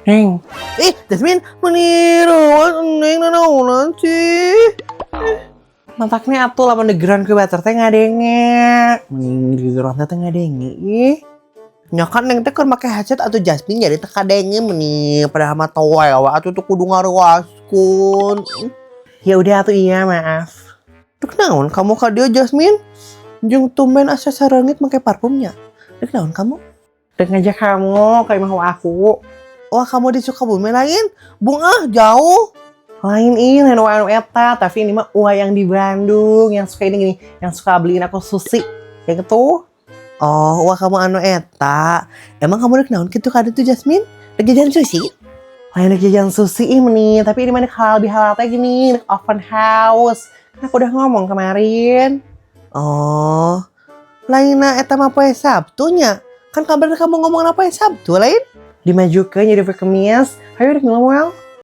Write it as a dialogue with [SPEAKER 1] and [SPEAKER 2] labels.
[SPEAKER 1] Neng,
[SPEAKER 2] Jasmin, meniru, neng nanaunan sih.
[SPEAKER 1] mantaknya atuh lamun degeran ke bater teh ngadenge. Mending degeran teh ngadenge.
[SPEAKER 2] Nyakan neng teh keur make headset atau Jasmin jadi teka denge meni padahal mah towe wa atuh tuh kudu ngaruaskun.
[SPEAKER 1] Ya udah atuh iya maaf.
[SPEAKER 2] Dek naon kamu ka dia Jasmin? Jeung tumben asa sarengit make parfumnya. Dek naon kamu?
[SPEAKER 1] Dek ngajak kamu kayak mau aku.
[SPEAKER 2] Wah kamu di Sukabumi lain? Jauh.
[SPEAKER 1] Lain ini lain anu eta, tapi ini mah yang di Bandung yang suka ini gini, yang suka beliin aku sushi. Yang itu.
[SPEAKER 2] Oh, kamu anu eta. Emang kamu dek naon kitu ka ditu Jasmin? Dek jajan sushi?
[SPEAKER 1] Lain dek jajan sushi ini, tapi ini mah halal bihalal teh gini, dek open house. Kan aku udah ngomong kemarin.
[SPEAKER 2] Oh, lainna eta mah poe Sabtunya. Kan kabar kamu ngomong apa Sabtu lain?
[SPEAKER 1] Dimajukeun jadi Kemis. Ayo dek ngomong.